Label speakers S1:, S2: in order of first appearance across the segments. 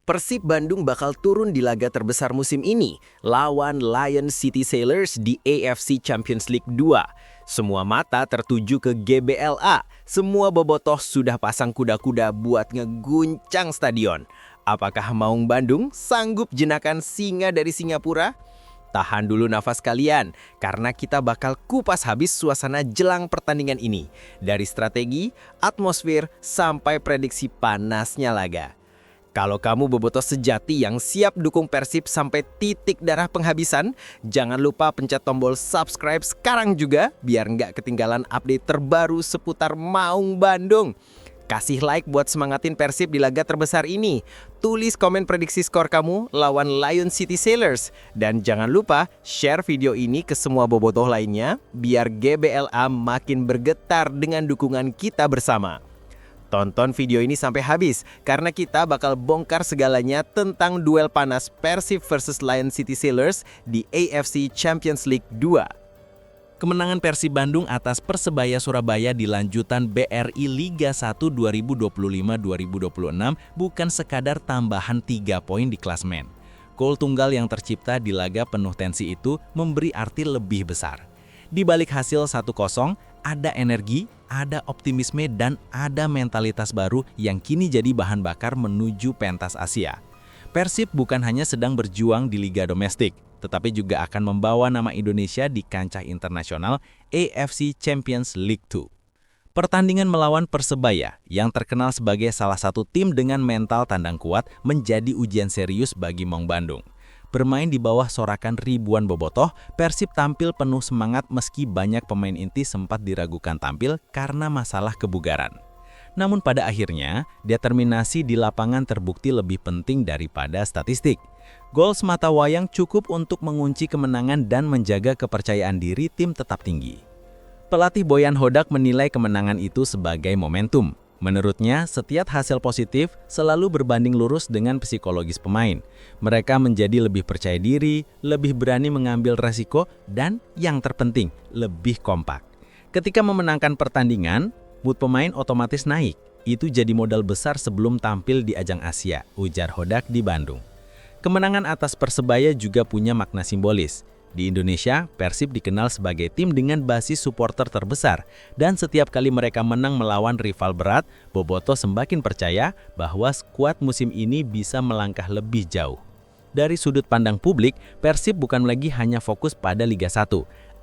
S1: Persib Bandung bakal turun di laga terbesar musim ini, lawan Lion City Sailors di AFC Champions League 2. Semua mata tertuju ke GBLA, semua bobotoh sudah pasang kuda-kuda buat ngeguncang stadion. Apakah Maung Bandung sanggup jenakan singa dari Singapura? Tahan dulu nafas kalian, karena kita bakal kupas habis suasana jelang pertandingan ini. Dari strategi, atmosfer, sampai prediksi panasnya laga. Kalau kamu bobotoh sejati yang siap dukung Persib sampai titik darah penghabisan, jangan lupa pencet tombol subscribe sekarang juga, biar nggak ketinggalan update terbaru seputar Maung Bandung. Kasih like buat semangatin Persib di laga terbesar ini. Tulis komen prediksi skor kamu lawan Lion City Sailors. Dan jangan lupa share video ini ke semua bobotoh lainnya, biar GBLA makin bergetar dengan dukungan kita bersama. Tonton video ini sampai habis, karena kita bakal bongkar segalanya tentang duel panas Persib versus Lion City Sailors di AFC Champions League 2.
S2: Kemenangan Persib Bandung atas Persebaya Surabaya di lanjutan BRI Liga 1 2025-2026 bukan sekadar tambahan 3 poin di klasmen. Gol tunggal yang tercipta di laga penuh tensi itu memberi arti lebih besar. Di balik hasil 1-0, ada energi, ada optimisme, dan ada mentalitas baru yang kini jadi bahan bakar menuju pentas Asia. Persib bukan hanya sedang berjuang di liga domestik, tetapi juga akan membawa nama Indonesia di kancah internasional AFC Champions League 2. Pertandingan melawan Persebaya, yang terkenal sebagai salah satu tim dengan mental tandang kuat, menjadi ujian serius bagi Maung Bandung. Bermain di bawah sorakan ribuan bobotoh, Persib tampil penuh semangat meski banyak pemain inti sempat diragukan tampil karena masalah kebugaran. Namun pada akhirnya, determinasi di lapangan terbukti lebih penting daripada statistik. Gol semata wayang cukup untuk mengunci kemenangan dan menjaga kepercayaan diri tim tetap tinggi. Pelatih Boyan Hodak menilai kemenangan itu sebagai momentum. Menurutnya, setiap hasil positif selalu berbanding lurus dengan psikologis pemain. Mereka menjadi lebih percaya diri, lebih berani mengambil resiko, dan yang terpenting, lebih kompak. Ketika memenangkan pertandingan, mood pemain otomatis naik. Itu jadi modal besar sebelum tampil di ajang Asia, ujar Hodak di Bandung. Kemenangan atas Persebaya juga punya makna simbolis. Di Indonesia, Persib dikenal sebagai tim dengan basis supporter terbesar, dan setiap kali mereka menang melawan rival berat, bobotoh semakin percaya bahwa skuad musim ini bisa melangkah lebih jauh. Dari sudut pandang publik, Persib bukan lagi hanya fokus pada Liga 1.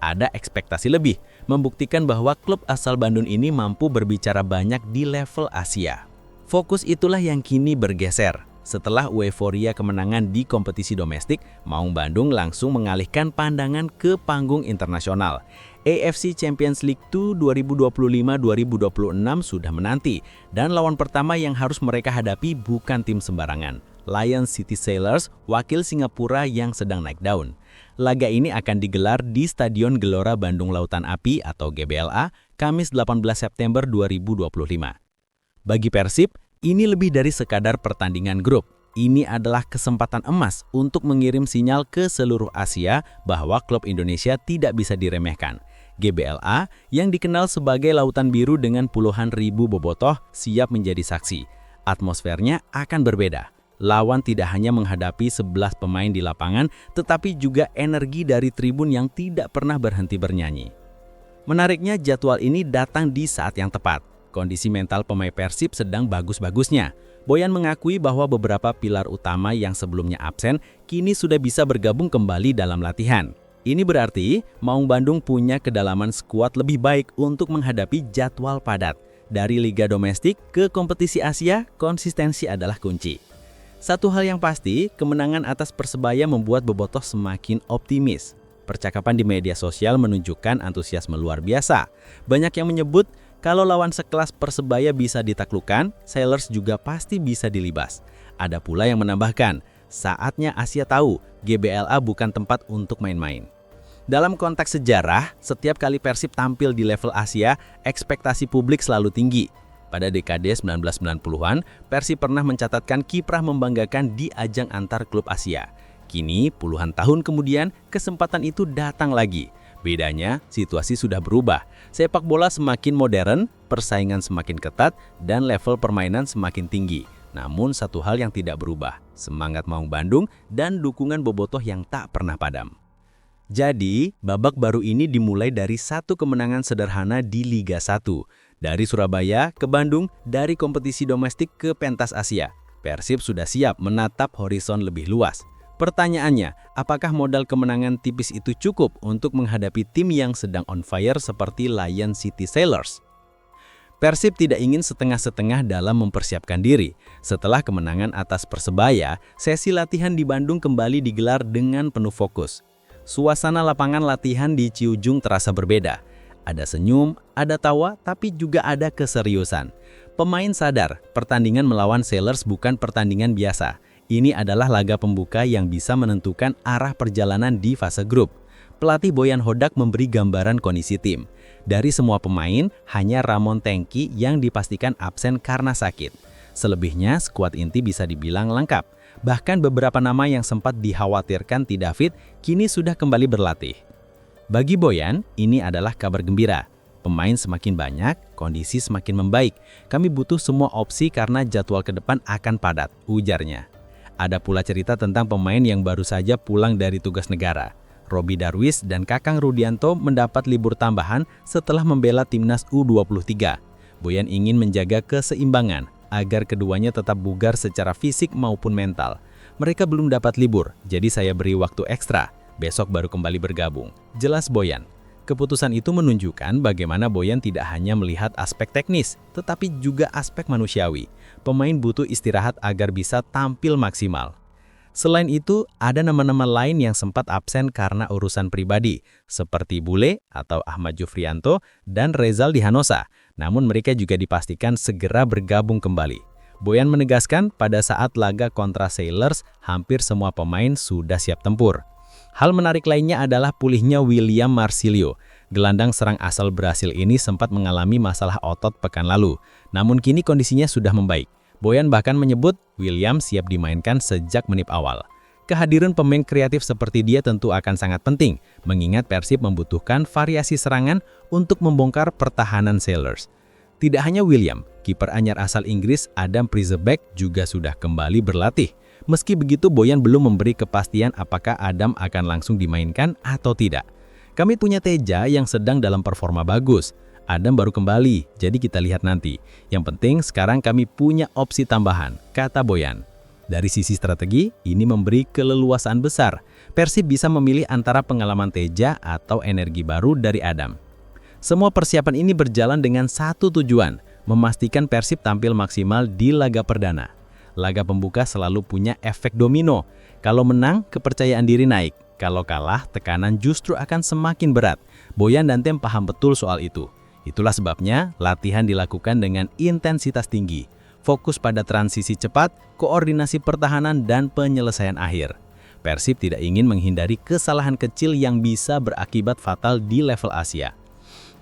S2: Ada ekspektasi lebih, membuktikan bahwa klub asal Bandung ini mampu berbicara banyak di level Asia. Fokus itulah yang kini bergeser. Setelah euforia kemenangan di kompetisi domestik, Maung Bandung langsung mengalihkan pandangan ke panggung internasional. AFC Champions League 2 2025-2026 sudah menanti, dan lawan pertama yang harus mereka hadapi bukan tim sembarangan. Lion City Sailors, wakil Singapura yang sedang naik daun. Laga ini akan digelar di Stadion Gelora Bandung Lautan Api atau GBLA, Kamis 18 September 2025. Bagi Persib, ini lebih dari sekadar pertandingan grup. Ini adalah kesempatan emas untuk mengirim sinyal ke seluruh Asia bahwa klub Indonesia tidak bisa diremehkan. GBLA, yang dikenal sebagai Lautan Biru dengan puluhan ribu bobotoh, siap menjadi saksi. Atmosfernya akan berbeda. Lawan tidak hanya menghadapi 11 pemain di lapangan, tetapi juga energi dari tribun yang tidak pernah berhenti bernyanyi. Menariknya, jadwal ini datang di saat yang tepat. Kondisi mental pemain Persib sedang bagus-bagusnya. Boyan mengakui bahwa beberapa pilar utama yang sebelumnya absen kini sudah bisa bergabung kembali dalam latihan. Ini berarti Maung Bandung punya kedalaman skuad lebih baik untuk menghadapi jadwal padat. Dari liga domestik ke kompetisi Asia, konsistensi adalah kunci. Satu hal yang pasti, kemenangan atas Persebaya membuat bobotoh semakin optimis. Percakapan di media sosial menunjukkan antusiasme luar biasa. Banyak yang menyebut, kalau lawan sekelas Persebaya bisa ditaklukkan, Sailors juga pasti bisa dilibas. Ada pula yang menambahkan, saatnya Asia tahu GBLA bukan tempat untuk main-main. Dalam konteks sejarah, setiap kali Persib tampil di level Asia, ekspektasi publik selalu tinggi. Pada dekade 1990-an, Persib pernah mencatatkan kiprah membanggakan di ajang antar klub Asia. Kini, puluhan tahun kemudian, kesempatan itu datang lagi. Bedanya, situasi sudah berubah. Sepak bola semakin modern, persaingan semakin ketat, dan level permainan semakin tinggi. Namun satu hal yang tidak berubah, semangat Maung Bandung dan dukungan bobotoh yang tak pernah padam. Jadi, babak baru ini dimulai dari satu kemenangan sederhana di Liga 1. Dari Surabaya ke Bandung, dari kompetisi domestik ke pentas Asia. Persib sudah siap menatap horizon lebih luas. Pertanyaannya, apakah modal kemenangan tipis itu cukup untuk menghadapi tim yang sedang on fire seperti Lion City Sailors? Persib tidak ingin setengah-setengah dalam mempersiapkan diri. Setelah kemenangan atas Persebaya, sesi latihan di Bandung kembali digelar dengan penuh fokus. Suasana lapangan latihan di Ciujung terasa berbeda. Ada senyum, ada tawa, tapi juga ada keseriusan. Pemain sadar, pertandingan melawan Sailors bukan pertandingan biasa. Ini adalah laga pembuka yang bisa menentukan arah perjalanan di fase grup. Pelatih Boyan Hodak memberi gambaran kondisi tim. Dari semua pemain, hanya Ramon Tengki yang dipastikan absen karena sakit. Selebihnya, skuad inti bisa dibilang lengkap. Bahkan beberapa nama yang sempat dikhawatirkan tidak fit, kini sudah kembali berlatih. Bagi Boyan, ini adalah kabar gembira. Pemain semakin banyak, kondisi semakin membaik. Kami butuh semua opsi karena jadwal ke depan akan padat, ujarnya. Ada pula cerita tentang pemain yang baru saja pulang dari tugas negara. Robi Darwis dan Kakang Rudianto mendapat libur tambahan setelah membela timnas U23. Boyan ingin menjaga keseimbangan agar keduanya tetap bugar secara fisik maupun mental. Mereka belum dapat libur, jadi saya beri waktu ekstra. Besok baru kembali bergabung. Jelas Boyan. Keputusan itu menunjukkan bagaimana Boyan tidak hanya melihat aspek teknis, tetapi juga aspek manusiawi. Pemain butuh istirahat agar bisa tampil maksimal. Selain itu, ada nama-nama lain yang sempat absen karena urusan pribadi, seperti Bule atau Ahmad Jufrianto dan Rezal Dihanosa. Namun mereka juga dipastikan segera bergabung kembali. Boyan menegaskan pada saat laga kontra Sailors, hampir semua pemain sudah siap tempur. Hal menarik lainnya adalah pulihnya William Marsilio. Gelandang serang asal Brasil ini sempat mengalami masalah otot pekan lalu. Namun kini kondisinya sudah membaik. Boyan bahkan menyebut William siap dimainkan sejak menit awal. Kehadiran pemain kreatif seperti dia tentu akan sangat penting, mengingat Persib membutuhkan variasi serangan untuk membongkar pertahanan Sailors. Tidak hanya William, kiper anyar asal Inggris Adam Prizebeck juga sudah kembali berlatih. Meski begitu, Boyan belum memberi kepastian apakah Adam akan langsung dimainkan atau tidak. Kami punya Teja yang sedang dalam performa bagus. Adam baru kembali, jadi kita lihat nanti. Yang penting sekarang kami punya opsi tambahan, kata Boyan. Dari sisi strategi, ini memberi keleluasaan besar. Persib bisa memilih antara pengalaman Teja atau energi baru dari Adam. Semua persiapan ini berjalan dengan satu tujuan, memastikan Persib tampil maksimal di laga perdana. Laga pembuka selalu punya efek domino. Kalau menang, kepercayaan diri naik. Kalau kalah, tekanan justru akan semakin berat. Boyan dan tim paham betul soal itu. Itulah sebabnya latihan dilakukan dengan intensitas tinggi, fokus pada transisi cepat, koordinasi pertahanan, dan penyelesaian akhir. Persib tidak ingin menghindari kesalahan kecil yang bisa berakibat fatal di level Asia.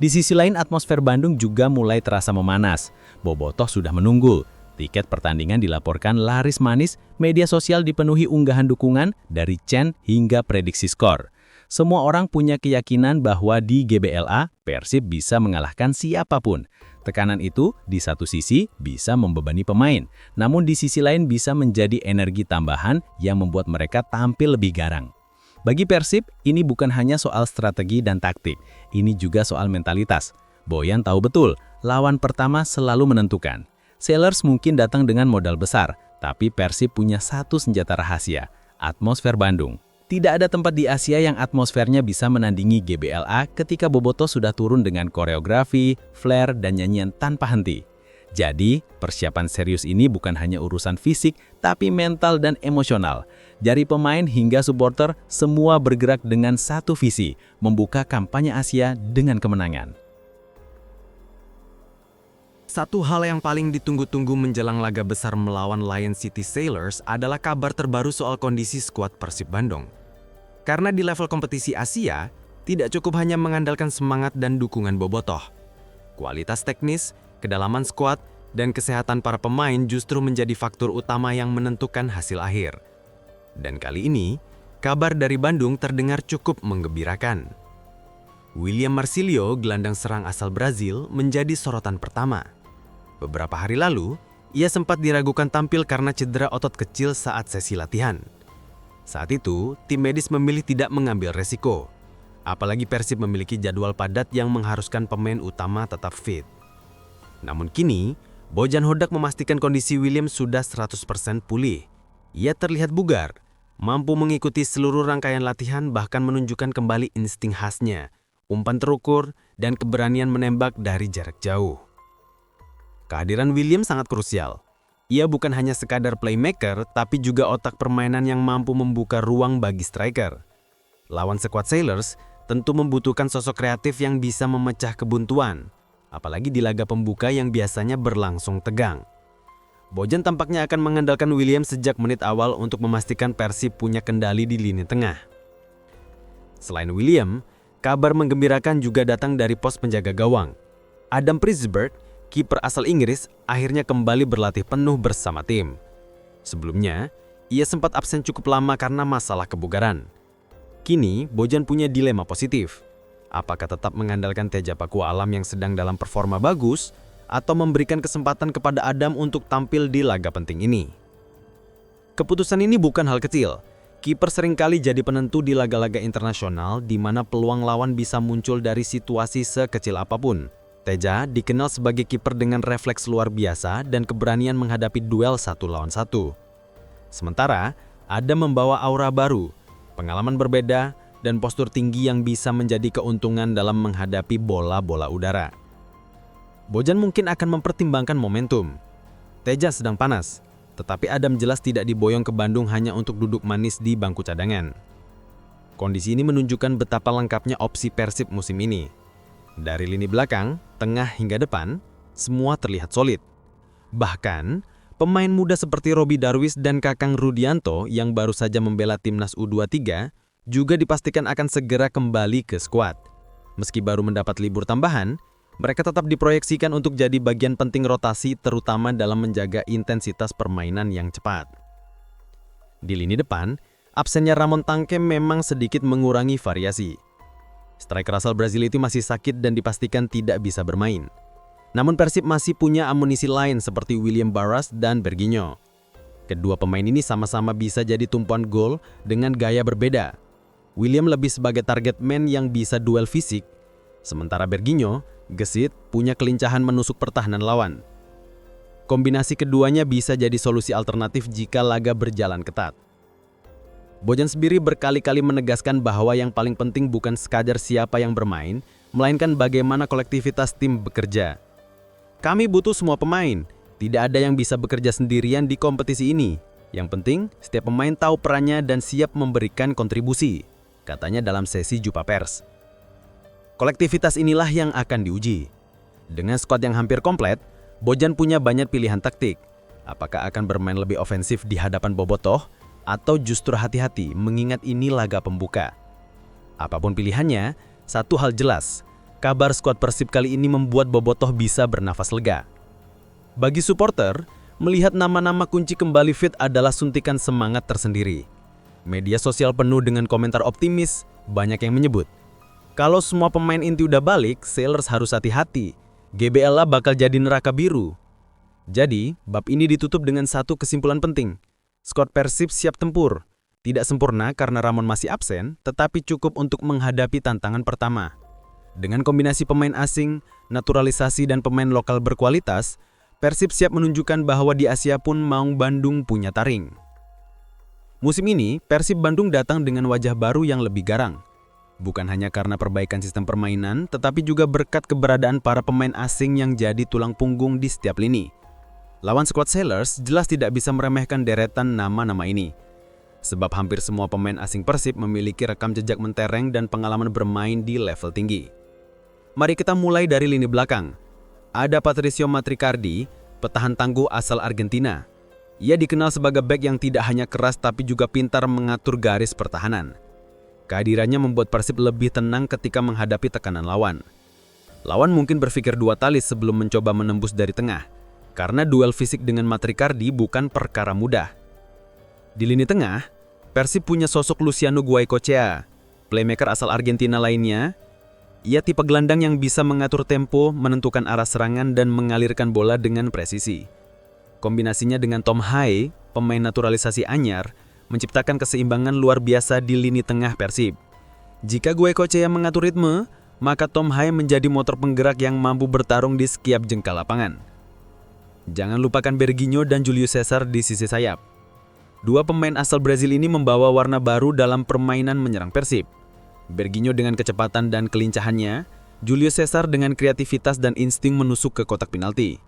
S2: Di sisi lain, atmosfer Bandung juga mulai terasa memanas. Bobotoh sudah menunggu. Tiket pertandingan dilaporkan laris manis, media sosial dipenuhi unggahan dukungan dari Chen hingga prediksi skor. Semua orang punya keyakinan bahwa di GBLA, Persib bisa mengalahkan siapapun. Tekanan itu, di satu sisi, bisa membebani pemain. Namun di sisi lain bisa menjadi energi tambahan yang membuat mereka tampil lebih garang. Bagi Persib, ini bukan hanya soal strategi dan taktik. Ini juga soal mentalitas. Boyan tahu betul, lawan pertama selalu menentukan. Sailors mungkin datang dengan modal besar, tapi Persib punya satu senjata rahasia, atmosfer Bandung. Tidak ada tempat di Asia yang atmosfernya bisa menandingi GBLA ketika Bobotoh sudah turun dengan koreografi, flair, dan nyanyian tanpa henti. Jadi, persiapan serius ini bukan hanya urusan fisik, tapi mental dan emosional. Dari pemain hingga supporter, semua bergerak dengan satu visi, membuka kampanye Asia dengan kemenangan.
S1: Satu hal yang paling ditunggu-tunggu menjelang laga besar melawan Lion City Sailors adalah kabar terbaru soal kondisi skuad Persib Bandung. Karena di level kompetisi Asia, tidak cukup hanya mengandalkan semangat dan dukungan Bobotoh. Kualitas teknis, kedalaman skuad, dan kesehatan para pemain justru menjadi faktor utama yang menentukan hasil akhir. Dan kali ini, kabar dari Bandung terdengar cukup menggembirakan. William Marsilio, gelandang serang asal Brazil, menjadi sorotan pertama. Beberapa hari lalu,
S3: Ia sempat diragukan tampil karena cedera otot kecil saat sesi latihan. Saat itu, tim medis memilih tidak mengambil resiko. Apalagi Persib memiliki jadwal padat yang mengharuskan pemain utama tetap fit. Namun kini, Bojan Hodak memastikan kondisi William sudah 100% pulih. Ia terlihat bugar, mampu mengikuti seluruh rangkaian latihan bahkan menunjukkan kembali insting khasnya, umpan terukur, dan keberanian menembak dari jarak jauh. Kehadiran William sangat krusial. Ia bukan hanya sekadar playmaker, tapi juga otak permainan yang mampu membuka ruang bagi striker. Lawan skuad Sailors tentu membutuhkan sosok kreatif yang bisa memecah kebuntuan, apalagi di laga pembuka yang biasanya berlangsung tegang. Bojan tampaknya akan mengandalkan William sejak menit awal untuk memastikan Persib punya kendali di lini tengah. Selain William, kabar menggembirakan juga datang dari pos penjaga gawang. Adam Prisberg, kiper asal Inggris, akhirnya kembali berlatih penuh bersama tim. Sebelumnya, ia sempat absen cukup lama karena masalah kebugaran. Kini, Bojan punya dilema positif. Apakah tetap mengandalkan Teja Paku Alam yang sedang dalam performa bagus, atau memberikan kesempatan kepada Adam untuk tampil di laga penting ini? Keputusan ini bukan hal kecil. Kiper seringkali jadi penentu di laga-laga internasional di mana peluang lawan bisa muncul dari situasi sekecil apapun. Teja dikenal sebagai kiper dengan refleks luar biasa dan keberanian menghadapi duel 1 lawan 1. Sementara, Adam membawa aura baru, pengalaman berbeda, dan postur tinggi yang bisa menjadi keuntungan dalam menghadapi bola-bola udara. Bojan mungkin akan mempertimbangkan momentum. Teja sedang panas, tetapi Adam jelas tidak diboyong ke Bandung hanya untuk duduk manis di bangku cadangan. Kondisi ini menunjukkan betapa lengkapnya opsi Persib musim ini. Dari lini belakang, tengah hingga depan, semua terlihat solid. Bahkan, pemain muda seperti Robi Darwis dan Kakang Rudianto yang baru saja membela timnas U23 juga dipastikan akan segera kembali ke skuad. Meski baru mendapat libur tambahan, mereka tetap diproyeksikan untuk jadi bagian penting rotasi terutama dalam menjaga intensitas permainan yang cepat. Di lini depan, absennya Ramon Tangke memang sedikit mengurangi variasi. Striker asal Brazil itu masih sakit dan dipastikan tidak bisa bermain. Namun Persib masih punya amunisi lain seperti William Barras dan Berginho. Kedua pemain ini sama-sama bisa jadi tumpuan gol dengan gaya berbeda. William lebih sebagai target man yang bisa duel fisik, sementara Berginho gesit, punya kelincahan menusuk pertahanan lawan. Kombinasi keduanya bisa jadi solusi alternatif jika laga berjalan ketat. Bojan sendiri berkali-kali menegaskan bahwa yang paling penting bukan sekadar siapa yang bermain, melainkan bagaimana kolektivitas tim bekerja. Kami butuh semua pemain, tidak ada yang bisa bekerja sendirian di kompetisi ini. Yang penting, setiap pemain tahu perannya dan siap memberikan kontribusi, katanya dalam sesi jumpa pers. Kolektivitas inilah yang akan diuji. Dengan skuad yang hampir komplit, Bojan punya banyak pilihan taktik. Apakah akan bermain lebih ofensif di hadapan Bobotoh, atau justru hati-hati mengingat ini laga pembuka? Apapun pilihannya, satu hal jelas, kabar skuad Persib kali ini membuat Bobotoh bisa bernafas lega. Bagi supporter, melihat nama-nama kunci kembali fit adalah suntikan semangat tersendiri. Media sosial penuh dengan komentar optimis, banyak yang menyebut, kalau semua pemain inti udah balik, Sailors harus hati-hati. GBLA bakal jadi neraka biru. Jadi, bab ini ditutup dengan satu kesimpulan penting. Skuad Persib siap tempur. Tidak sempurna karena Ramon masih absen, tetapi cukup untuk menghadapi tantangan pertama. Dengan kombinasi pemain asing, naturalisasi dan pemain lokal berkualitas, Persib siap menunjukkan bahwa di Asia pun Maung Bandung punya taring. Musim ini, Persib Bandung datang dengan wajah baru yang lebih garang. Bukan hanya karena perbaikan sistem permainan, tetapi juga berkat keberadaan para pemain asing yang jadi tulang punggung di setiap lini. Lawan skuad Sailors jelas tidak bisa meremehkan deretan nama-nama ini. Sebab hampir semua pemain asing Persib memiliki rekam jejak mentereng dan pengalaman bermain di level tinggi. Mari kita mulai dari lini belakang. Ada Patricio Matricardi, petahan tangguh asal Argentina. Ia dikenal sebagai bek yang tidak hanya keras tapi juga pintar mengatur garis pertahanan. Kehadirannya membuat Persib lebih tenang ketika menghadapi tekanan lawan. Lawan mungkin berpikir dua kali sebelum mencoba menembus dari tengah, karena duel fisik dengan Matricardi bukan perkara mudah. Di lini tengah, Persib punya sosok Luciano Guaicochea, playmaker asal Argentina lainnya. Ia tipe gelandang yang bisa mengatur tempo, menentukan arah serangan, dan mengalirkan bola dengan presisi. Kombinasinya dengan Tom Hai, pemain naturalisasi anyar, menciptakan keseimbangan luar biasa di lini tengah Persib. Jika Goicoechea mengatur ritme, maka Tom Hai menjadi motor penggerak yang mampu bertarung di setiap jengkal lapangan. Jangan lupakan Berginho dan Julius Caesar di sisi sayap. Dua pemain asal Brazil ini membawa warna baru dalam permainan menyerang Persib. Berginho dengan kecepatan dan kelincahannya, Julius Caesar dengan kreativitas dan insting menusuk ke kotak penalti.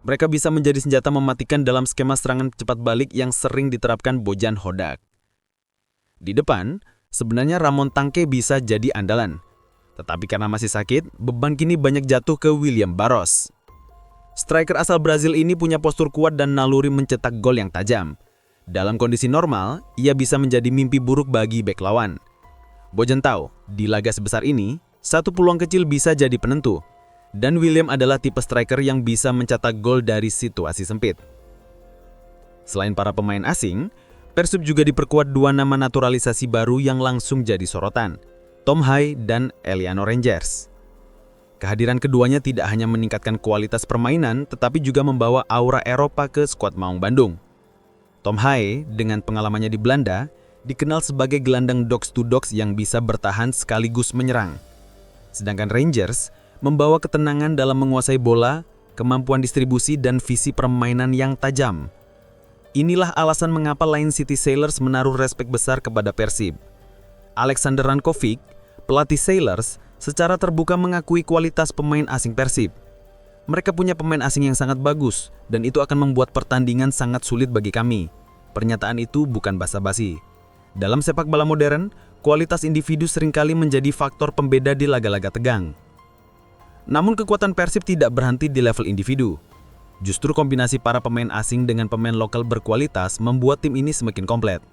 S3: Mereka bisa menjadi senjata mematikan dalam skema serangan cepat balik yang sering diterapkan Bojan Hodak. Di depan, sebenarnya Ramon Tanque bisa jadi andalan. Tetapi karena masih sakit, beban kini banyak jatuh ke William Barros. Striker asal Brazil ini punya postur kuat dan naluri mencetak gol yang tajam. Dalam kondisi normal, ia bisa menjadi mimpi buruk bagi bek lawan. Bojan tahu, di laga sebesar ini, satu peluang kecil bisa jadi penentu. Dan William adalah tipe striker yang bisa mencetak gol dari situasi sempit. Selain para pemain asing, Persib juga diperkuat dua nama naturalisasi baru yang langsung jadi sorotan, Tom Hai dan Eliano Rangers. Kehadiran keduanya tidak hanya meningkatkan kualitas permainan, tetapi juga membawa aura Eropa ke skuad Maung Bandung. Tom Hai, dengan pengalamannya di Belanda, dikenal sebagai gelandang dogs to dogs yang bisa bertahan sekaligus menyerang. Sedangkan Rangers membawa ketenangan dalam menguasai bola, kemampuan distribusi, dan visi permainan yang tajam. Inilah alasan mengapa Lion City Sailors menaruh respek besar kepada Persib. Alexander Rankovic, pelatih Sailors, secara terbuka mengakui kualitas pemain asing Persib. Mereka punya pemain asing yang sangat bagus, dan itu akan membuat pertandingan sangat sulit bagi kami. Pernyataan itu bukan basa-basi. Dalam sepak bola modern, kualitas individu seringkali menjadi faktor pembeda di laga-laga tegang. Namun kekuatan Persib tidak berhenti di level individu. Justru kombinasi para pemain asing dengan pemain lokal berkualitas membuat tim ini semakin komplit.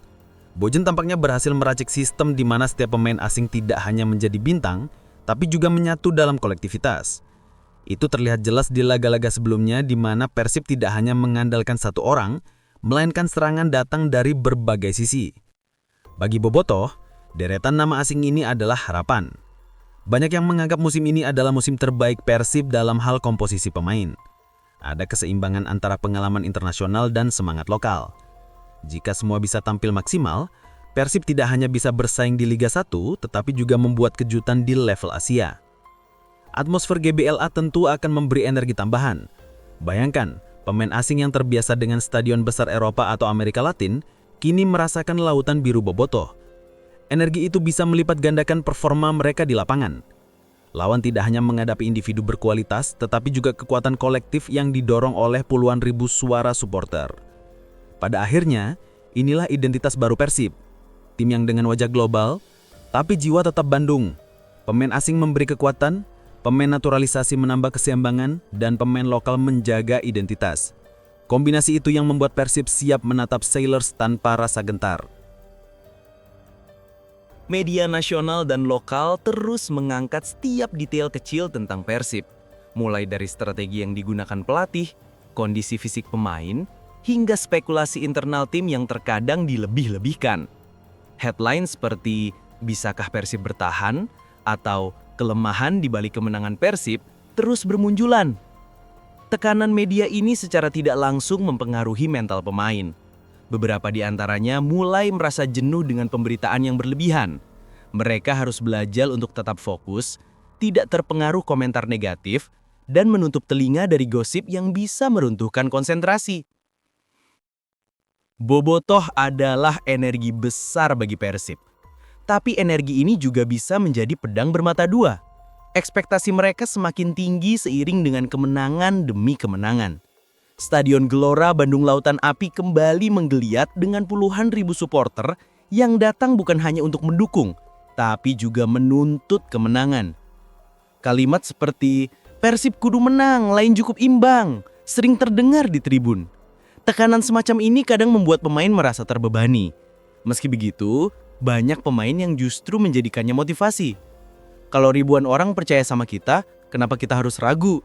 S3: Bojan tampaknya berhasil meracik sistem di mana setiap pemain asing tidak hanya menjadi bintang, tapi juga menyatu dalam kolektivitas. Itu terlihat jelas di laga-laga sebelumnya di mana Persib tidak hanya mengandalkan satu orang, melainkan serangan datang dari berbagai sisi. Bagi Bobotoh, deretan nama asing ini adalah harapan. Banyak yang menganggap musim ini adalah musim terbaik Persib dalam hal komposisi pemain. Ada keseimbangan antara pengalaman internasional dan semangat lokal. Jika semua bisa tampil maksimal, Persib tidak hanya bisa bersaing di Liga 1, tetapi juga membuat kejutan di level Asia. Atmosfer GBLA tentu akan memberi energi tambahan. Bayangkan, pemain asing yang terbiasa dengan stadion besar Eropa atau Amerika Latin, kini merasakan lautan biru Bobotoh. Energi itu bisa melipat gandakan performa mereka di lapangan. Lawan tidak hanya menghadapi individu berkualitas, tetapi juga kekuatan kolektif yang didorong oleh puluhan ribu suara supporter. Pada akhirnya, inilah identitas baru Persib. Tim yang dengan wajah global, tapi jiwa tetap Bandung. Pemain asing memberi kekuatan, pemain naturalisasi menambah keseimbangan, dan pemain lokal menjaga identitas. Kombinasi itu yang membuat Persib siap menatap Sailors tanpa rasa gentar.
S2: Media nasional dan lokal terus mengangkat setiap detail kecil tentang Persib, mulai dari strategi yang digunakan pelatih, kondisi fisik pemain, hingga spekulasi internal tim yang terkadang dilebih-lebihkan. Headline seperti "Bisakah Persib bertahan?" atau "Kelemahan di balik kemenangan Persib" terus bermunculan. Tekanan media ini secara tidak langsung mempengaruhi mental pemain. Beberapa di antaranya mulai merasa jenuh dengan pemberitaan yang berlebihan. Mereka harus belajar untuk tetap fokus, tidak terpengaruh komentar negatif, dan menutup telinga dari gosip yang bisa meruntuhkan konsentrasi. Bobotoh adalah energi besar bagi Persib. Tapi energi ini juga bisa menjadi pedang bermata dua. Ekspektasi mereka semakin tinggi seiring dengan kemenangan demi kemenangan. Stadion Gelora Bandung Lautan Api kembali menggeliat dengan puluhan ribu supporter yang datang bukan hanya untuk mendukung, tapi juga menuntut kemenangan. Kalimat seperti "Persib kudu menang, lain cukup imbang" sering terdengar di tribun. Tekanan semacam ini kadang membuat pemain merasa terbebani. Meski begitu, banyak pemain yang justru menjadikannya motivasi. Kalau ribuan orang percaya sama kita, kenapa kita harus ragu?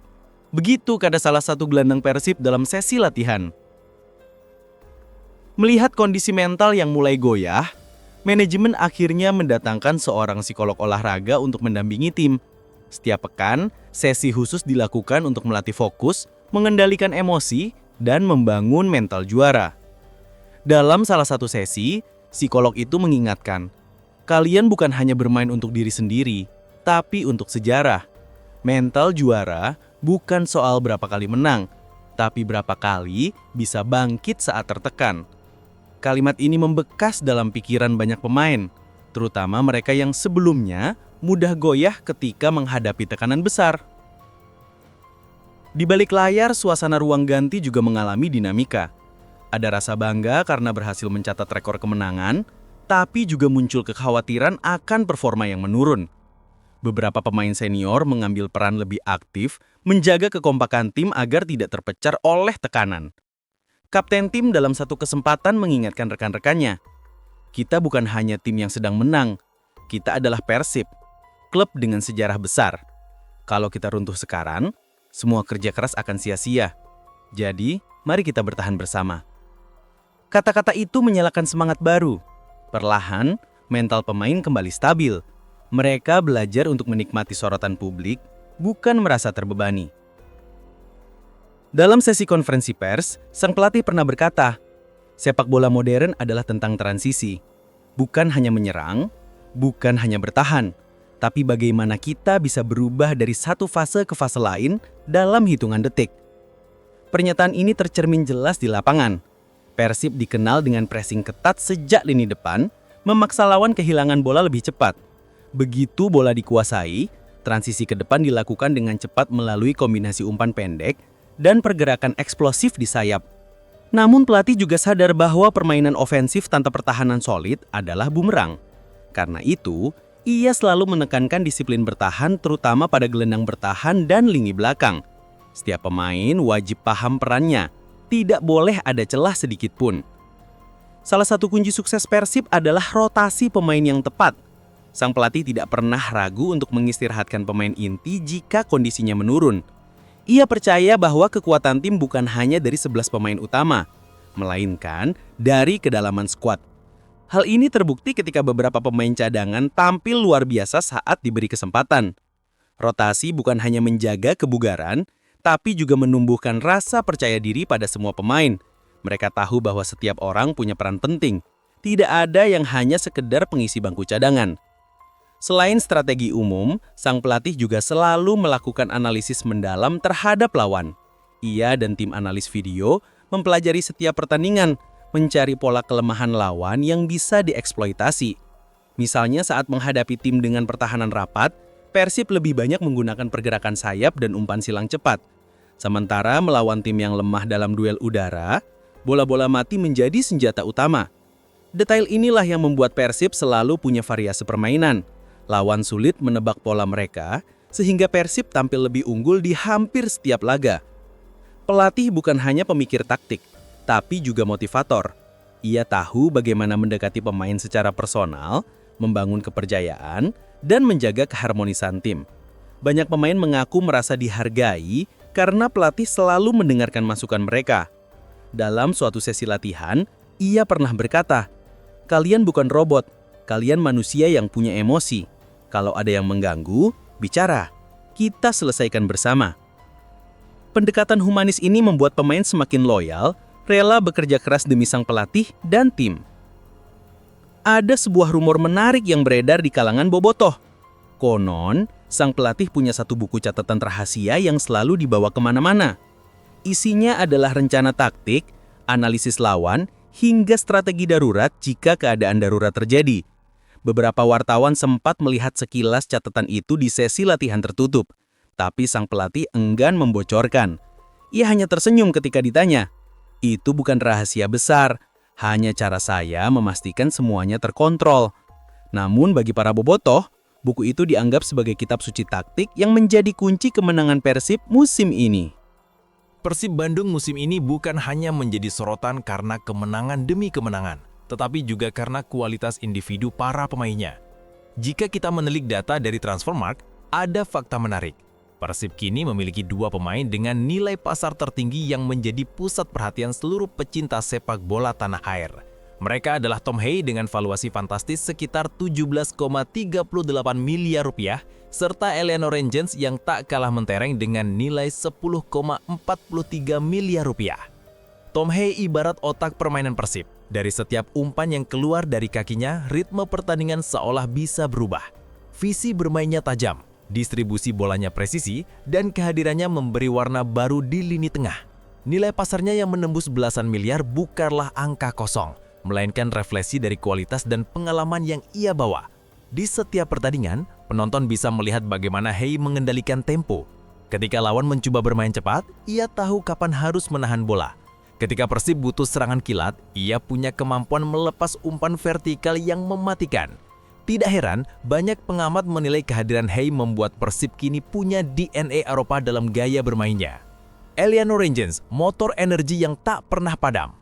S2: Begitu kata salah satu gelandang Persib dalam sesi latihan. Melihat kondisi mental yang mulai goyah, manajemen akhirnya mendatangkan seorang psikolog olahraga untuk mendampingi tim. Setiap pekan, sesi khusus dilakukan untuk melatih fokus, mengendalikan emosi, dan membangun mental juara. Dalam salah satu sesi, psikolog itu mengingatkan, kalian bukan hanya bermain untuk diri sendiri, tapi untuk sejarah. Mental juara bukan soal berapa kali menang, tapi berapa kali bisa bangkit saat tertekan. Kalimat ini membekas dalam pikiran banyak pemain, terutama mereka yang sebelumnya mudah goyah ketika menghadapi tekanan besar. Di balik layar, suasana ruang ganti juga mengalami dinamika. Ada rasa bangga karena berhasil mencatat rekor kemenangan, tapi juga muncul kekhawatiran akan performa yang menurun. Beberapa pemain senior mengambil peran lebih aktif, menjaga kekompakan tim agar tidak terpecah oleh tekanan. Kapten tim dalam satu kesempatan mengingatkan rekan-rekannya, kita bukan hanya tim yang sedang menang, kita adalah Persib, klub dengan sejarah besar. Kalau kita runtuh sekarang, semua kerja keras akan sia-sia. Jadi, mari kita bertahan bersama. Kata-kata itu menyalakan semangat baru. Perlahan, mental pemain kembali stabil. Mereka belajar untuk menikmati sorotan publik, bukan merasa terbebani. Dalam sesi konferensi pers, sang pelatih pernah berkata, sepak bola modern adalah tentang transisi. Bukan hanya menyerang, bukan hanya bertahan, tapi bagaimana kita bisa berubah dari satu fase ke fase lain dalam hitungan detik. Pernyataan ini tercermin jelas di lapangan. Persib dikenal dengan pressing ketat sejak lini depan, memaksa lawan kehilangan bola lebih cepat. Begitu bola dikuasai, transisi ke depan dilakukan dengan cepat melalui kombinasi umpan pendek dan pergerakan eksplosif di sayap. Namun pelatih juga sadar bahwa permainan ofensif tanpa pertahanan solid adalah bumerang. Karena itu, ia selalu menekankan disiplin bertahan terutama pada gelendang bertahan dan lini belakang. Setiap pemain wajib paham perannya, tidak boleh ada celah sedikit pun. Salah satu kunci sukses Persib adalah rotasi pemain yang tepat. Sang pelatih tidak pernah ragu untuk mengistirahatkan pemain inti jika kondisinya menurun. Ia percaya bahwa kekuatan tim bukan hanya dari 11 pemain utama, melainkan dari kedalaman skuad. Hal ini terbukti ketika beberapa pemain cadangan tampil luar biasa saat diberi kesempatan. Rotasi bukan hanya menjaga kebugaran, tapi juga menumbuhkan rasa percaya diri pada semua pemain. Mereka tahu bahwa setiap orang punya peran penting. Tidak ada yang hanya sekedar pengisi bangku cadangan. Selain strategi umum, sang pelatih juga selalu melakukan analisis mendalam terhadap lawan. Ia dan tim analis video mempelajari setiap pertandingan, mencari pola kelemahan lawan yang bisa dieksploitasi. Misalnya saat menghadapi tim dengan pertahanan rapat, Persib lebih banyak menggunakan pergerakan sayap dan umpan silang cepat. Sementara melawan tim yang lemah dalam duel udara, bola-bola mati menjadi senjata utama. Detail inilah yang membuat Persib selalu punya variasi permainan. Lawan sulit menebak pola mereka, sehingga Persib tampil lebih unggul di hampir setiap laga. Pelatih bukan hanya pemikir taktik, tapi juga motivator. Ia tahu bagaimana mendekati pemain secara personal, membangun kepercayaan, dan menjaga keharmonisan tim. Banyak pemain mengaku merasa dihargai karena pelatih selalu mendengarkan masukan mereka. Dalam suatu sesi latihan, ia pernah berkata, "Kalian bukan robot, kalian manusia yang punya emosi. Kalau ada yang mengganggu, bicara. Kita selesaikan bersama." Pendekatan humanis ini membuat pemain semakin loyal, rela bekerja keras demi sang pelatih dan tim. Ada sebuah rumor menarik yang beredar di kalangan bobotoh. Konon, sang pelatih punya satu buku catatan rahasia yang selalu dibawa kemana-mana. Isinya adalah rencana taktik, analisis lawan, hingga strategi darurat jika keadaan darurat terjadi. Beberapa wartawan sempat melihat sekilas catatan itu di sesi latihan tertutup, tapi sang pelatih enggan membocorkan. Ia hanya tersenyum ketika ditanya, "Itu bukan rahasia besar, hanya cara saya memastikan semuanya terkontrol." Namun bagi para bobotoh, buku itu dianggap sebagai kitab suci taktik yang menjadi kunci kemenangan Persib musim ini.
S4: Persib Bandung musim ini bukan hanya menjadi sorotan karena kemenangan demi kemenangan, tetapi juga karena kualitas individu para pemainnya. Jika kita menelik data dari Transfermarkt, ada fakta menarik. Persib kini memiliki 2 pemain dengan nilai pasar tertinggi yang menjadi pusat perhatian seluruh pecinta sepak bola tanah air. Mereka adalah Tom Hey dengan valuasi fantastis sekitar 17,38 miliar rupiah, serta Eleanor Renjens yang tak kalah mentereng dengan nilai 10,43 miliar rupiah. Tom Hey ibarat otak permainan Persib. Dari setiap umpan yang keluar dari kakinya, ritme pertandingan seolah bisa berubah. Visi bermainnya tajam, distribusi bolanya presisi, dan kehadirannya memberi warna baru di lini tengah. Nilai pasarnya yang menembus belasan miliar bukanlah angka kosong, melainkan refleksi dari kualitas dan pengalaman yang ia bawa. Di setiap pertandingan, penonton bisa melihat bagaimana Hey mengendalikan tempo. Ketika lawan mencoba bermain cepat, ia tahu kapan harus menahan bola. Ketika Persib butuh serangan kilat, ia punya kemampuan melepas umpan vertikal yang mematikan. Tidak heran, banyak pengamat menilai kehadiran Hey membuat Persib kini punya DNA Eropa dalam gaya bermainnya. Eliano Renggens, motor energi yang tak pernah padam.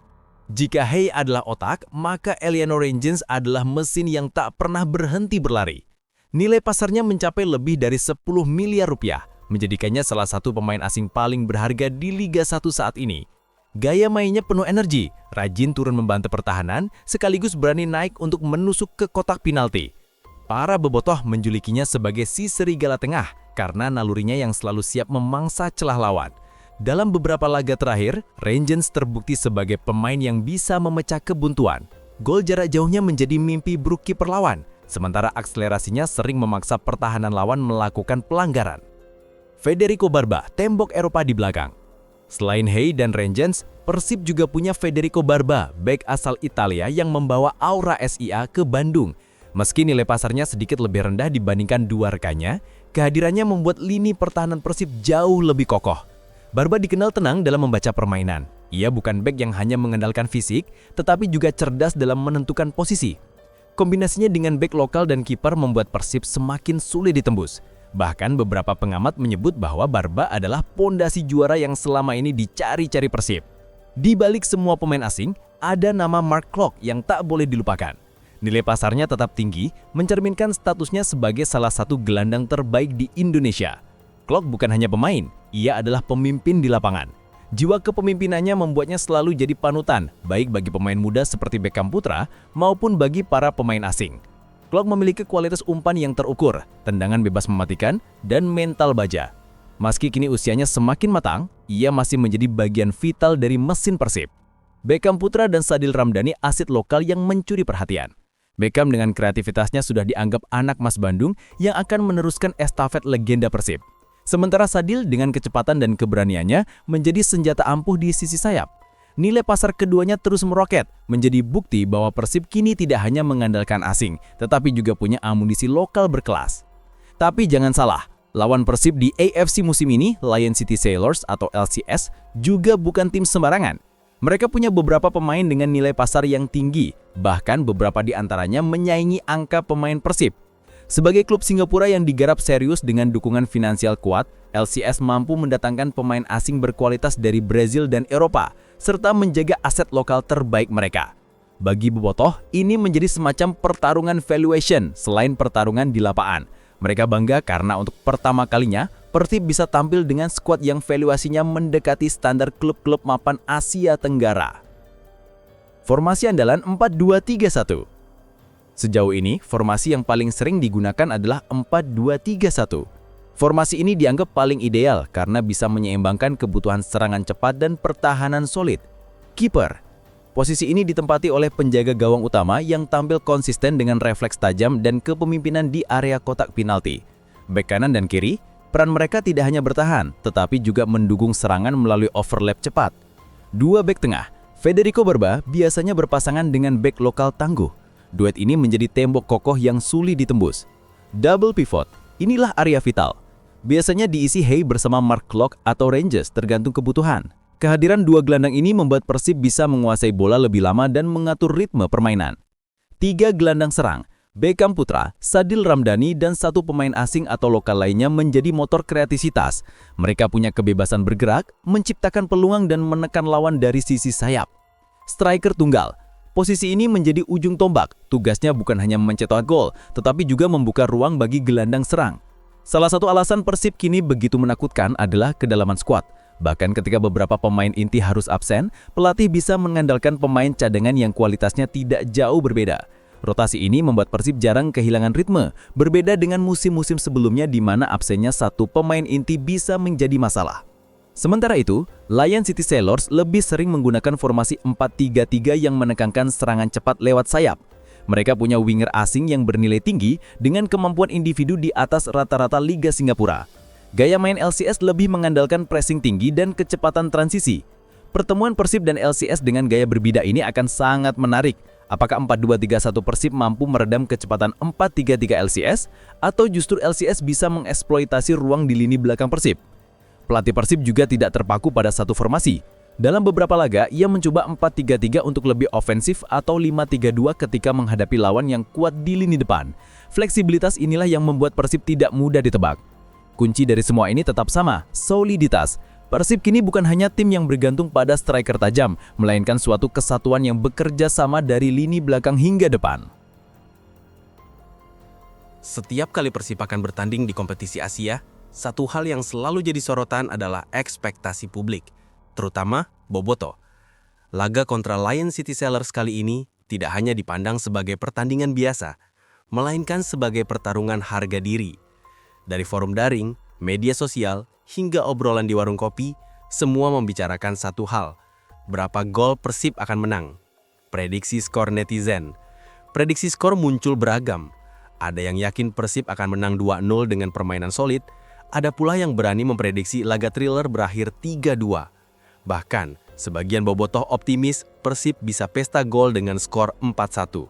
S4: Jika Hey adalah otak, maka Eliano Renggens adalah mesin yang tak pernah berhenti berlari. Nilai pasarnya mencapai lebih dari 10 miliar rupiah, menjadikannya salah satu pemain asing paling berharga di Liga 1 saat ini. Gaya mainnya penuh energi, rajin turun membantu pertahanan, sekaligus berani naik untuk menusuk ke kotak penalti. Para bobotoh menjulikinya sebagai si serigala tengah karena nalurinya yang selalu siap memangsa celah lawan. Dalam beberapa laga terakhir, Renggens terbukti sebagai pemain yang bisa memecah kebuntuan. Gol jarak jauhnya menjadi mimpi buruk kiper lawan, sementara akselerasinya sering memaksa pertahanan lawan melakukan pelanggaran. Federico Barba, tembok Eropa di belakang. Selain Hey dan Renggens, Persib juga punya Federico Barba, bek asal Italia yang membawa aura SIA ke Bandung. Meski nilai pasarnya sedikit lebih rendah dibandingkan dua rekannya, kehadirannya membuat lini pertahanan Persib jauh lebih kokoh. Barba dikenal tenang dalam membaca permainan. Ia bukan bek yang hanya mengandalkan fisik, tetapi juga cerdas dalam menentukan posisi. Kombinasinya dengan bek lokal dan kiper membuat Persib semakin sulit ditembus. Bahkan beberapa pengamat menyebut bahwa Barba adalah pondasi juara yang selama ini dicari-cari Persib. Di balik semua pemain asing, ada nama Mark Klok yang tak boleh dilupakan. Nilai pasarnya tetap tinggi, mencerminkan statusnya sebagai salah satu gelandang terbaik di Indonesia. Klok bukan hanya pemain, ia adalah pemimpin di lapangan. Jiwa kepemimpinannya membuatnya selalu jadi panutan, baik bagi pemain muda seperti Beckham Putra maupun bagi para pemain asing. Klok memiliki kualitas umpan yang terukur, tendangan bebas mematikan, dan mental baja. Meski kini usianya semakin matang, ia masih menjadi bagian vital dari mesin Persib. Beckham Putra dan Sadil Ramdhani aset lokal yang mencuri perhatian. Beckham dengan kreativitasnya sudah dianggap anak Mas Bandung yang akan meneruskan estafet legenda Persib. Sementara Sadil dengan kecepatan dan keberaniannya menjadi senjata ampuh di sisi sayap. Nilai pasar keduanya terus meroket, menjadi bukti bahwa Persib kini tidak hanya mengandalkan asing, tetapi juga punya amunisi lokal berkelas. Tapi jangan salah, lawan Persib di AFC musim ini, Lion City Sailors atau LCS, juga bukan tim sembarangan. Mereka punya beberapa pemain dengan nilai pasar yang tinggi, bahkan beberapa di antaranya menyaingi angka pemain Persib. Sebagai klub Singapura yang digarap serius dengan dukungan finansial kuat, LCS mampu mendatangkan pemain asing berkualitas dari Brazil dan Eropa, serta menjaga aset lokal terbaik mereka. Bagi bobotoh, ini menjadi semacam pertarungan valuation selain pertarungan di lapangan. Mereka bangga karena untuk pertama kalinya, Persib bisa tampil dengan skuad yang valuasinya mendekati standar klub-klub mapan Asia Tenggara. Formasi andalan 4-2-3-1. Sejauh ini, formasi yang paling sering digunakan adalah 4-2-3-1. Formasi ini dianggap paling ideal karena bisa menyeimbangkan kebutuhan serangan cepat dan pertahanan solid. Kiper. Posisi ini ditempati oleh penjaga gawang utama yang tampil konsisten dengan refleks tajam dan kepemimpinan di area kotak penalti. Bek kanan dan kiri, peran mereka tidak hanya bertahan, tetapi juga mendukung serangan melalui overlap cepat. Dua bek tengah, Federico Barba biasanya berpasangan dengan bek lokal tangguh. Duet ini menjadi tembok kokoh yang sulit ditembus. Double pivot, inilah area vital. Biasanya diisi Hey bersama Mark Klok atau Renggens tergantung kebutuhan. Kehadiran dua gelandang ini membuat Persib bisa menguasai bola lebih lama dan mengatur ritme permainan. Tiga gelandang serang, Beckham Putra, Sadil Ramdhani, dan satu pemain asing atau lokal lainnya menjadi motor kreativitas. Mereka punya kebebasan bergerak, menciptakan peluang dan menekan lawan dari sisi sayap. Striker tunggal. Posisi ini menjadi ujung tombak. Tugasnya bukan hanya mencetak gol, tetapi juga membuka ruang bagi gelandang serang. Salah satu alasan Persib kini begitu menakutkan adalah kedalaman skuad. Bahkan ketika beberapa pemain inti harus absen, pelatih bisa mengandalkan pemain cadangan yang kualitasnya tidak jauh berbeda. Rotasi ini membuat Persib jarang kehilangan ritme, berbeda dengan musim-musim sebelumnya di mana absennya satu pemain inti bisa menjadi masalah.
S2: Sementara itu, Lion City Sailors lebih sering menggunakan formasi 4-3-3 yang menekankan serangan cepat lewat sayap. Mereka punya winger asing yang bernilai tinggi dengan kemampuan individu di atas rata-rata Liga Singapura. Gaya main LCS lebih mengandalkan pressing tinggi dan kecepatan transisi. Pertemuan Persib dan LCS dengan gaya berbeda ini akan sangat menarik. Apakah 4-2-3-1 Persib mampu meredam kecepatan 4-3-3 LCS, atau justru LCS bisa mengeksploitasi ruang di lini belakang Persib? Pelatih Persib juga tidak terpaku pada satu formasi. Dalam beberapa laga, ia mencoba 4-3-3 untuk lebih ofensif atau 5-3-2 ketika menghadapi lawan yang kuat di lini depan. Fleksibilitas inilah yang membuat Persib tidak mudah ditebak. Kunci dari semua ini tetap sama, soliditas. Persib kini bukan hanya tim yang bergantung pada striker tajam, melainkan suatu kesatuan yang bekerja sama dari lini belakang hingga depan.
S1: Setiap kali Persib akan bertanding di kompetisi Asia, satu hal yang selalu jadi sorotan adalah ekspektasi publik, terutama Bobotoh. Laga kontra Lion City Sailors kali ini tidak hanya dipandang sebagai pertandingan biasa, melainkan sebagai pertarungan harga diri. Dari forum daring, media sosial, hingga obrolan di warung kopi, semua membicarakan satu hal: berapa gol Persib akan menang. Prediksi skor netizen. Prediksi skor muncul beragam. Ada yang yakin Persib akan menang 2-0 dengan permainan solid, ada pula yang berani memprediksi laga thriller berakhir 3-2. Bahkan, sebagian bobotoh optimis Persib bisa pesta gol dengan skor 4-1.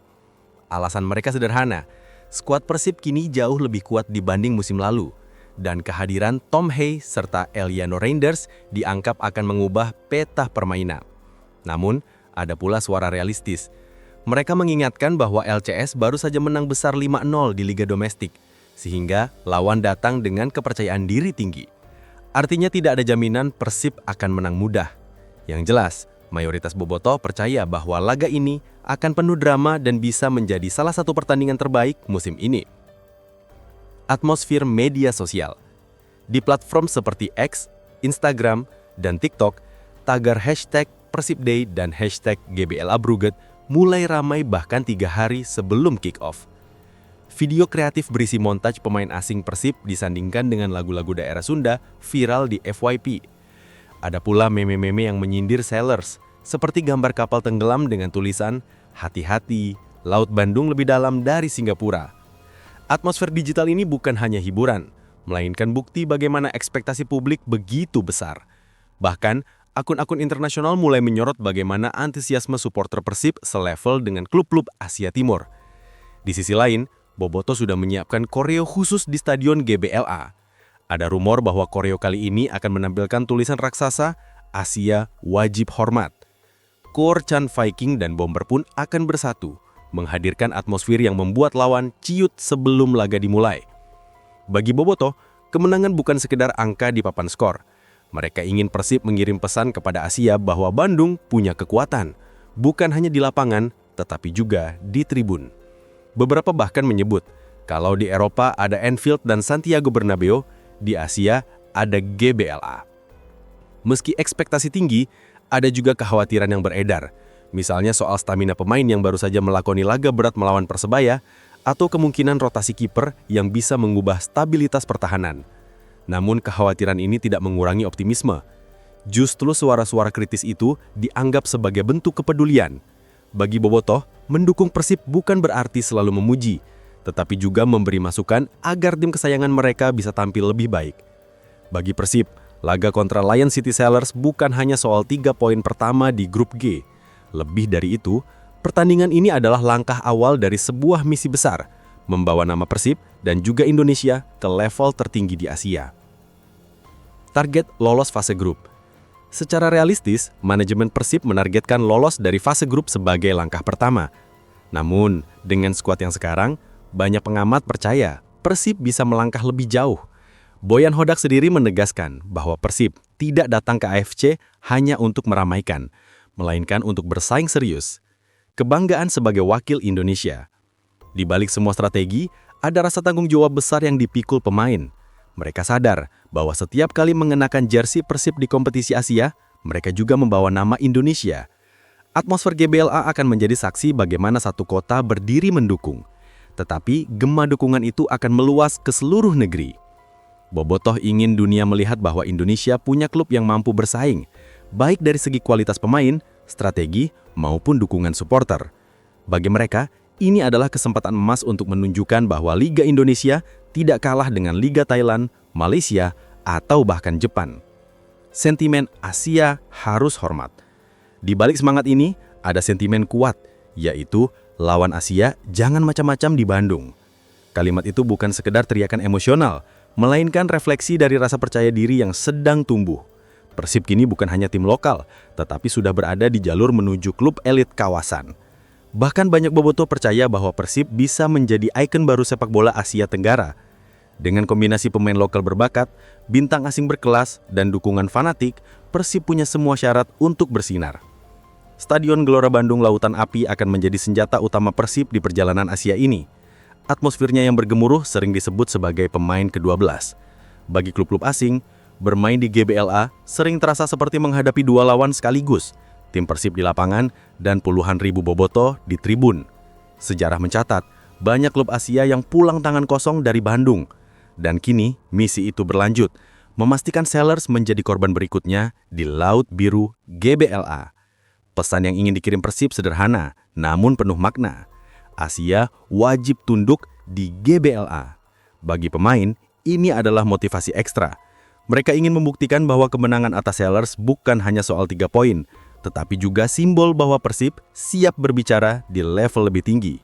S1: Alasan mereka sederhana, skuad Persib kini jauh lebih kuat dibanding musim lalu, dan kehadiran Tom Hay serta Eliano Reinders dianggap akan mengubah peta permainan. Namun, ada pula suara realistis. Mereka mengingatkan bahwa LCS baru saja menang besar 5-0 di Liga Domestik, sehingga lawan datang dengan kepercayaan diri tinggi. Artinya tidak ada jaminan Persib akan menang mudah. Yang jelas, mayoritas bobotoh percaya bahwa laga ini akan penuh drama dan bisa menjadi salah satu pertandingan terbaik musim ini. Atmosfer media sosial. Di platform seperti X, Instagram, dan TikTok, tagar hashtag PersibDay dan hashtag GBLA Brugge mulai ramai bahkan 3 hari sebelum kick-off. Video kreatif berisi montaj pemain asing Persib disandingkan dengan lagu-lagu daerah Sunda viral di FYP. Ada pula meme-meme yang menyindir Sailors, seperti gambar kapal tenggelam dengan tulisan, "Hati-hati, Laut Bandung lebih dalam dari Singapura." Atmosfer digital ini bukan hanya hiburan, melainkan bukti bagaimana ekspektasi publik begitu besar. Bahkan, akun-akun internasional mulai menyorot bagaimana antusiasme supporter Persib selevel dengan klub-klub Asia Timur. Di sisi lain, bobotoh sudah menyiapkan koreo khusus di Stadion GBLA. Ada rumor bahwa koreo kali ini akan menampilkan tulisan raksasa, "Asia wajib hormat." Kor Chan Viking dan Bomber pun akan bersatu, menghadirkan atmosfer yang membuat lawan ciut sebelum laga dimulai. Bagi bobotoh, kemenangan bukan sekedar angka di papan skor. Mereka ingin Persib mengirim pesan kepada Asia bahwa Bandung punya kekuatan, bukan hanya di lapangan, tetapi juga di tribun. Beberapa bahkan menyebut, kalau di Eropa ada Anfield dan Santiago Bernabeu, di Asia ada GBLA. Meski ekspektasi tinggi, ada juga kekhawatiran yang beredar. Misalnya soal stamina pemain yang baru saja melakoni laga berat melawan Persebaya, atau kemungkinan rotasi kiper yang bisa mengubah stabilitas pertahanan. Namun kekhawatiran ini tidak mengurangi optimisme. Justru suara-suara kritis itu dianggap sebagai bentuk kepedulian. Bagi bobotoh, mendukung Persib bukan berarti selalu memuji, tetapi juga memberi masukan agar tim kesayangan mereka bisa tampil lebih baik. Bagi Persib, laga kontra Lion City Sailors bukan hanya soal 3 poin pertama di grup G. Lebih dari itu, pertandingan ini adalah langkah awal dari sebuah misi besar, membawa nama Persib dan juga Indonesia ke level tertinggi di Asia. Target lolos fase grup. Secara realistis, manajemen Persib menargetkan lolos dari fase grup sebagai langkah pertama. Namun, dengan skuad yang sekarang, banyak pengamat percaya Persib bisa melangkah lebih jauh. Boyan Hodak sendiri menegaskan bahwa Persib tidak datang ke AFC hanya untuk meramaikan, melainkan untuk bersaing serius. Kebanggaan sebagai wakil Indonesia. Di balik semua strategi, ada rasa tanggung jawab besar yang dipikul pemain. Mereka sadar bahwa setiap kali mengenakan jersey Persib di kompetisi Asia, mereka juga membawa nama Indonesia. Atmosfer GBLA akan menjadi saksi bagaimana satu kota berdiri mendukung. Tetapi gema dukungan itu akan meluas ke seluruh negeri.
S3: Bobotoh ingin dunia melihat bahwa Indonesia punya klub yang mampu bersaing, baik dari segi kualitas pemain, strategi, maupun dukungan supporter. Bagi mereka, ini adalah kesempatan emas untuk menunjukkan bahwa Liga Indonesia tidak kalah dengan Liga Thailand, Malaysia, atau bahkan Jepang. Sentimen Asia harus hormat. Di balik semangat ini, ada sentimen kuat, yaitu lawan Asia jangan macam-macam di Bandung. Kalimat itu bukan sekedar teriakan emosional, melainkan refleksi dari rasa percaya diri yang sedang tumbuh. Persib kini bukan hanya tim lokal, tetapi sudah berada di jalur menuju klub elit kawasan. Bahkan banyak bobotoh percaya bahwa Persib bisa menjadi ikon baru sepak bola Asia Tenggara. Dengan kombinasi pemain lokal berbakat, bintang asing berkelas, dan dukungan fanatik, Persib punya semua syarat untuk bersinar. Stadion Gelora Bandung Lautan Api akan menjadi senjata utama Persib di perjalanan Asia ini. Atmosfernya yang bergemuruh sering disebut sebagai pemain ke-12. Bagi klub-klub asing, bermain di GBLA sering terasa seperti menghadapi dua lawan sekaligus, tim Persib di lapangan dan puluhan ribu bobotoh di tribun. Sejarah mencatat, banyak klub Asia yang pulang tangan kosong dari Bandung. Dan kini, misi itu berlanjut, memastikan Sellers menjadi korban berikutnya di Laut Biru GBLA. Pesan yang ingin dikirim Persib sederhana, namun penuh makna. Asia wajib tunduk di GBLA. Bagi pemain, ini adalah motivasi ekstra. Mereka ingin membuktikan bahwa kemenangan atas Sellers bukan hanya soal 3 poin, tetapi juga simbol bahwa Persib siap berbicara di level lebih tinggi.